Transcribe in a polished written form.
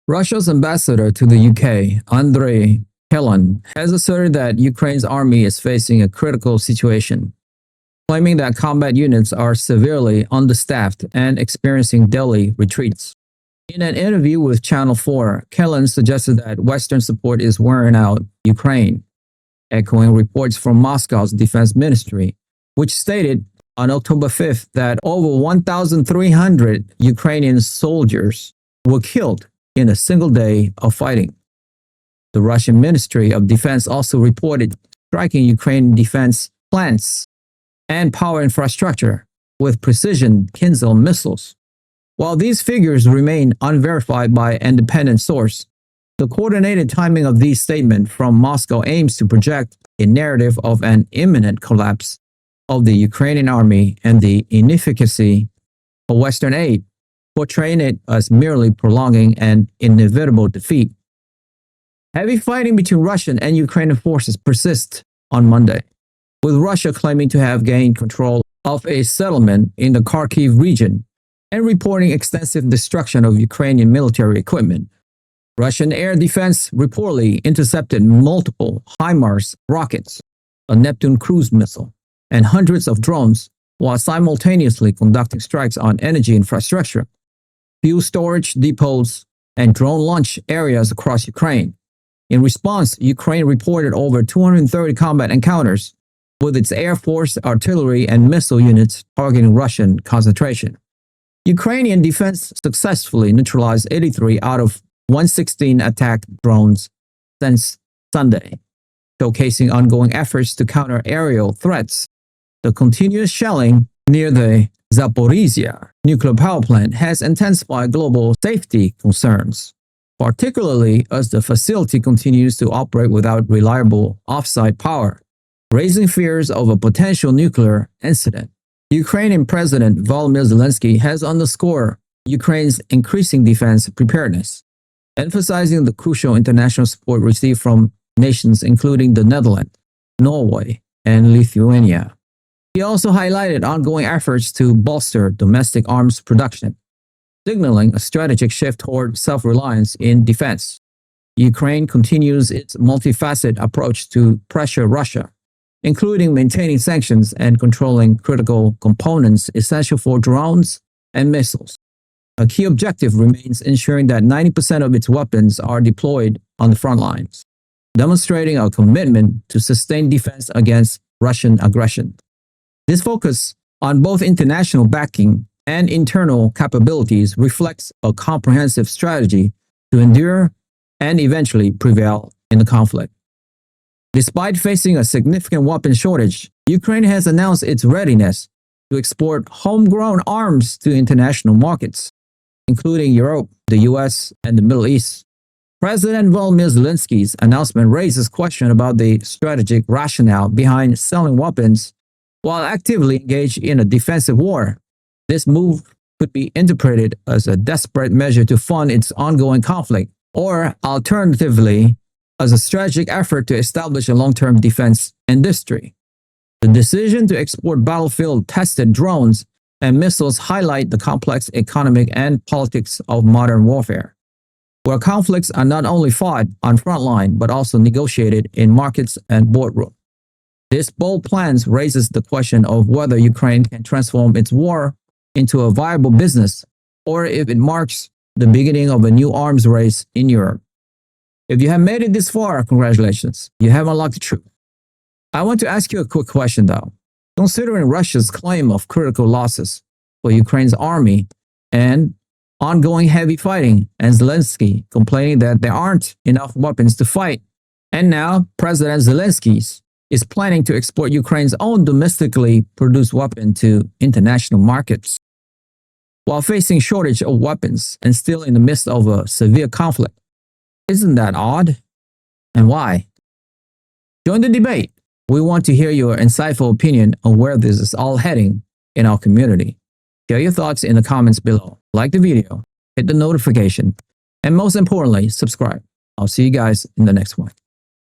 Russia's ambassador to the UK, Andrei Kelin, has asserted that Ukraine's army is facing a critical situation, claiming that combat units are severely understaffed and experiencing daily retreats. In an interview with Channel 4, Kelin suggested that Western support is wearing out Ukraine, echoing reports from Moscow's defense ministry, which stated on October 5th that over 1,300 Ukrainian soldiers were killed in a single day of fighting. The Russian Ministry of Defense also reported striking Ukrainian defense plants and power infrastructure with precision Kinzhal missiles. While these figures remain unverified by independent source, the coordinated timing of these statements from Moscow aims to project a narrative of an imminent collapse of the Ukrainian army and the inefficacy of Western aid, portraying it as merely prolonging an inevitable defeat. Heavy fighting between Russian and Ukrainian forces persists on Monday, with Russia claiming to have gained control of a settlement in the Kharkiv region and reporting extensive destruction of Ukrainian military equipment. Russian air defense reportedly intercepted multiple HIMARS rockets, a Neptune cruise missile, and hundreds of drones, while simultaneously conducting strikes on energy infrastructure, fuel storage depots, and drone launch areas across Ukraine. In response, Ukraine reported over 230 combat encounters with its air force, artillery, and missile units targeting Russian concentration. Ukrainian defense successfully neutralized 83 out of 116 attack drones since Sunday, showcasing ongoing efforts to counter aerial threats. The continuous shelling near the Zaporizhzhia Nuclear Power Plant has intensified global safety concerns, particularly as the facility continues to operate without reliable off-site power, raising fears of a potential nuclear incident. Ukrainian President Volodymyr Zelensky has underscored Ukraine's increasing defense preparedness, emphasizing the crucial international support received from nations including the Netherlands, Norway, and Lithuania. He also highlighted ongoing efforts to bolster domestic arms production, signaling a strategic shift toward self-reliance in defense. Ukraine continues its multifaceted approach to pressure Russia, including maintaining sanctions and controlling critical components essential for drones and missiles. A key objective remains ensuring that 90% of its weapons are deployed on the front lines, demonstrating a commitment to sustain defense against Russian aggression. This focus on both international backing and internal capabilities reflects a comprehensive strategy to endure and eventually prevail in the conflict. Despite facing a significant weapon shortage, Ukraine has announced its readiness to export homegrown arms to international markets, including Europe, the U.S., and the Middle East. President Volodymyr Zelensky's announcement raises questions about the strategic rationale behind selling weapons while actively engaged in a defensive war. This move could be interpreted as a desperate measure to fund its ongoing conflict, or alternatively, as a strategic effort to establish a long-term defense industry. The decision to export battlefield-tested drones and missiles highlight the complex economic and politics of modern warfare, where conflicts are not only fought on front line but also negotiated in markets and boardrooms. This bold plan raises the question of whether Ukraine can transform its war into a viable business, or if it marks the beginning of a new arms race in Europe. If you have made it this far, congratulations, you have unlocked the truth. I want to ask you a quick question though. Considering Russia's claim of critical losses for Ukraine's army and ongoing heavy fighting, and Zelensky complaining that there aren't enough weapons to fight, and now President Zelensky is planning to export Ukraine's own domestically produced weapon to international markets, while facing shortage of weapons and still in the midst of a severe conflict. Isn't that odd? And why? Join the debate. We want to hear your insightful opinion on where this is all heading in our community. Share your thoughts in the comments below. Like the video, hit the notification, and most importantly, subscribe. I'll see you guys in the next one.